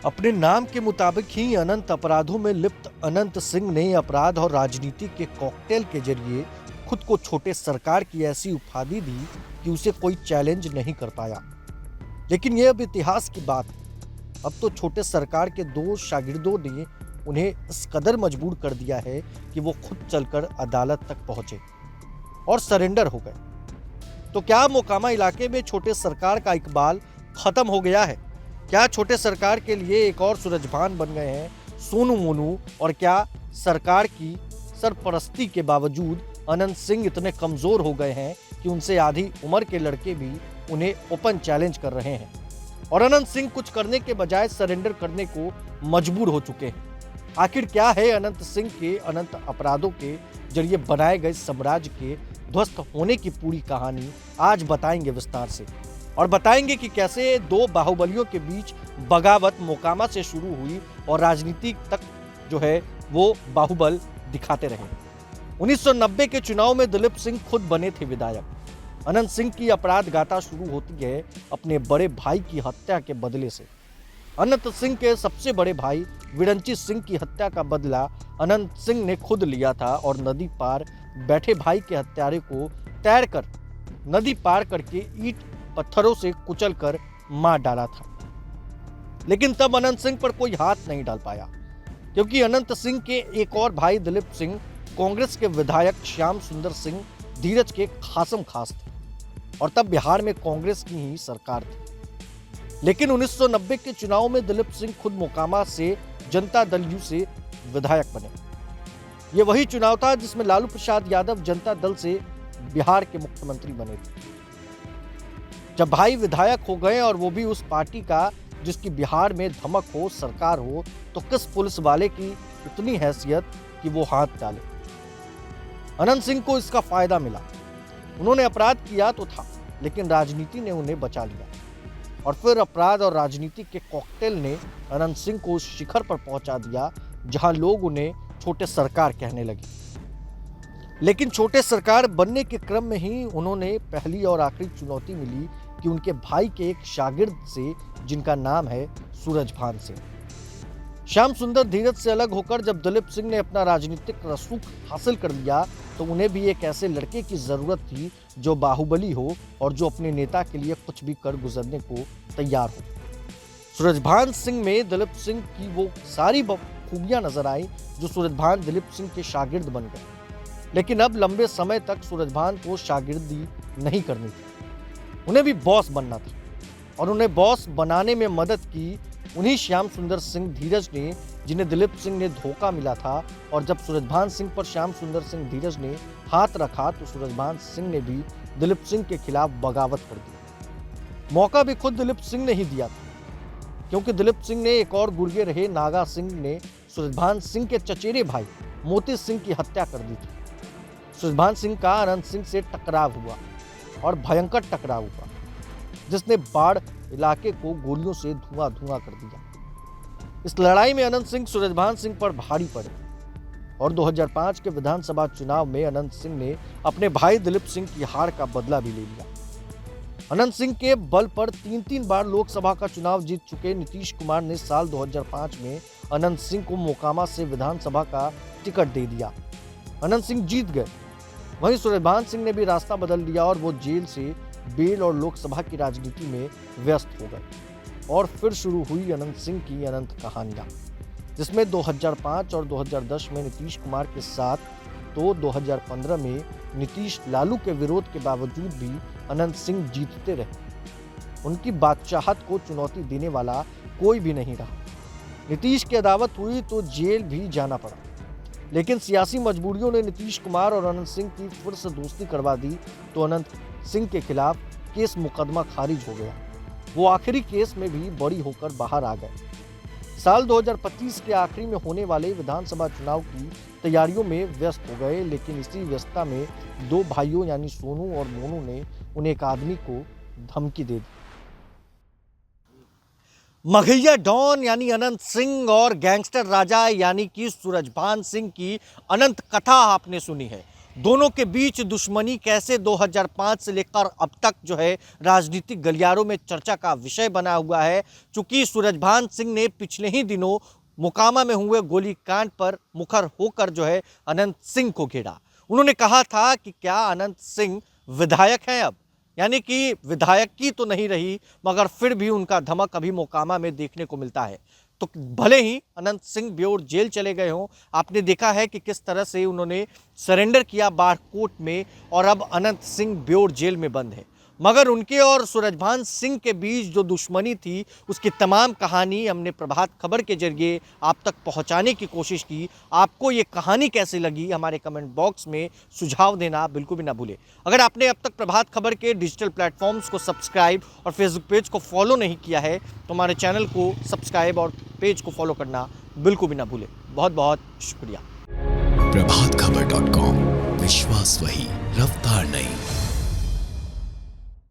अपने नाम के मुताबिक ही अनंत अपराधों में लिप्त अनंत सिंह ने अपराध और राजनीति के कॉकटेल के जरिए खुद को छोटे सरकार की ऐसी उपाधि दी कि उसे कोई चैलेंज नहीं कर पाया। लेकिन यह अब इतिहास की बात है। अब तो छोटे सरकार के दो शागिर्दों ने उन्हें इस कदर मजबूर कर दिया है कि वो खुद चलकर अदालत तक पहुंचे और सरेंडर हो गए। तो क्या मोकामा इलाके में छोटे सरकार का इकबाल खत्म हो गया है? क्या छोटे सरकार के लिए एक और सूरजभान बन गए हैं सोनू मोनू? और क्या सरकार की सरपरस्ती के बावजूद अनंत सिंह इतने कमजोर हो गए हैं कि उनसे आधी उम्र के लड़के भी उन्हें ओपन चैलेंज कर रहे हैं और अनंत सिंह कुछ करने के बजाय सरेंडर करने को मजबूर हो चुके हैं? आखिर क्या है अनंत सिंह के अनंत अपराधों के जरिए बनाए गए साम्राज्य के ध्वस्त होने की पूरी कहानी आज बताएंगे विस्तार से। और बताएंगे कि कैसे दो बाहुबलियों के बीच बगावत मोकामा से शुरू हुई और राजनीति तक जो है वो बाहुबल दिखाते रहे। 1990 के चुनाव में दिलीप सिंह खुद बने थे विधायक। अनंत सिंह की अपराध गाथा शुरू होती है अपने बड़े भाई की हत्या के बदले से। अनंत सिंह के सबसे बड़े भाई विरंची सिंह की हत्या का बदला अनंत सिंह ने खुद लिया था और नदी पार बैठे भाई के हत्यारे को तैरकर नदी पार करके ईंट पत्थरों से कुचलकर मार डाला था। लेकिन तब अनंत सिंह पर कोई हाथ नहीं डाल पाया, क्योंकि अनंत सिंह के एक और भाई दिलीप सिंह कांग्रेस के विधायक श्याम सुंदर सिंह धीरज के खासम खास थे और तब बिहार में कांग्रेस की ही सरकार थी। लेकिन 1990 के चुनाव में दिलीप सिंह खुद मोकामा से जनता दल यू से विधायक बने। यह वही चुनाव था जिसमें लालू प्रसाद यादव जनता दल से बिहार के मुख्यमंत्री बने थे। जब भाई विधायक हो गए और वो भी उस पार्टी का जिसकी बिहार में धमक हो, सरकार हो, तो किस पुलिस वाले की इतनी हैसियत कि वो हाथ डाले? अनंत सिंह को इसका फायदा मिला। उन्होंने अपराध किया तो था, लेकिन राजनीति ने उन्हें बचा लिया और फिर अपराध और राजनीति के कॉकटेल ने अनंत सिंह को उस शिखर पर पहुंचा दिया जहां लोग उन्हें छोटे सरकार कहने लगे। लेकिन छोटे सरकार बनने के क्रम में ही उन्होंने पहली और आखिरी चुनौती मिली कि उनके भाई के एक शागिर्द से, जिनका नाम है सूरजभान सिंह। श्याम सुंदर धीरज से अलग होकर जब दिलीप सिंह ने अपना राजनीतिक रसूख हासिल कर लिया, तो उन्हें भी एक ऐसे लड़के की जरूरत थी जो बाहुबली हो और जो अपने नेता के लिए कुछ भी कर गुजरने को तैयार हो। सूरजभान सिंह में दिलीप सिंह की वो सारी खूबियां नजर आई जो सूरजभान दिलीप सिंह के शागिर्द बन गए। लेकिन अब लंबे समय तक सूरजभान को शागिर्दी नहीं करनी थी, उन्हें भी बॉस बनना था। और उन्हें बॉस बनाने में मदद की उन्हीं श्याम सुंदर सिंह धीरज ने, जिन्हें दिलीप सिंह ने धोखा मिला था। और जब सूरजभान सिंह पर श्याम सुंदर सिंह धीरज ने हाथ रखा तो सूरजभान सिंह ने भी दिलीप सिंह के खिलाफ बगावत कर दी। मौका भी खुद दिलीप सिंह ने ही दिया था, क्योंकि दिलीप सिंह ने एक और गुर्गे रहे नागा सिंह ने सूरजभान सिंह के चचेरे भाई मोती सिंह की हत्या कर दी थी। सूरजभान सिंह का अनंत सिंह से टकराव हुआ और भयंकर टकराव हुआ, जिसने बाढ़ इलाके को गोलियों से धुआं धुआं कर दिया। इस लड़ाई में अनंत सिंह सूरजभान सिंह पर भारी पड़े और 2005 के विधानसभा चुनाव में अनंत सिंह ने अपने भाई दिलीप सिंह की हार का बदला भी ले लिया। अनंत सिंह के बल पर 3 बार लोकसभा का चुनाव जीत चुके नीतीश कुमार ने साल 2005 में अनंत सिंह को मोकामा से विधानसभा का टिकट दे दिया। अनंत सिंह जीत गए। वहीं सूरजभान सिंह ने भी रास्ता बदल लिया और वो जेल से बेल और लोकसभा की राजनीति में व्यस्त हो गए। और फिर शुरू हुई अनंत सिंह की अनंत कहानियां, जिसमें 2005 और 2010 में नीतीश कुमार के साथ, तो 2015 में नीतीश लालू के विरोध के बावजूद भी अनंत सिंह जीतते रहे। उनकी बादशाहत को चुनौती देने वाला कोई भी नहीं रहा। नीतीश की अदावत हुई तो जेल भी जाना पड़ा, लेकिन सियासी मजबूरियों ने नीतीश कुमार और अनंत सिंह की फिर से दोस्ती करवा दी, तो अनंत सिंह के खिलाफ केस मुकदमा खारिज हो गया। वो आखिरी केस में भी बरी होकर बाहर आ गए। साल 2025 के आखिरी में होने वाले विधानसभा चुनाव की तैयारियों में व्यस्त हो गए, लेकिन इसी व्यस्तता में दो भाइयों यानी सोनू और मोनू ने उन्हें एक आदमी को धमकी दे दी। मघैया डॉन यानी अनंत सिंह और गैंगस्टर राजा यानी कि सूरजभान सिंह की अनंत कथा आपने सुनी है। दोनों के बीच दुश्मनी कैसे 2005 से लेकर अब तक जो है राजनीतिक गलियारों में चर्चा का विषय बना हुआ है। चूंकि सूरजभान सिंह ने पिछले ही दिनों मोकामा में हुए गोलीकांड पर मुखर होकर जो है अनंत सिंह को घेरा। उन्होंने कहा था कि क्या अनंत सिंह विधायक हैं अब, यानी कि विधायक की तो नहीं रही मगर फिर भी उनका धमक अभी मोकामा में देखने को मिलता है। तो भले ही अनंत सिंह ब्योर जेल चले गए हों, आपने देखा है कि किस तरह से उन्होंने सरेंडर किया बाढ़कोट में और अब अनंत सिंह ब्योर जेल में बंद है, मगर उनके और सूरजभान सिंह के बीच जो दुश्मनी थी उसकी तमाम कहानी हमने प्रभात खबर के जरिए आप तक पहुंचाने की कोशिश की। आपको ये कहानी कैसी लगी हमारे कमेंट बॉक्स में सुझाव देना बिल्कुल भी ना भूलें। अगर आपने अब तक प्रभात खबर के डिजिटल प्लेटफॉर्म्स को सब्सक्राइब और फेसबुक पेज को फॉलो नहीं किया है तो हमारे चैनल को सब्सक्राइब और पेज को फॉलो करना बिल्कुल भी ना भूलें। बहुत बहुत शुक्रिया। प्रभात खबर.com, विश्वास वही, रफ्तार नहीं।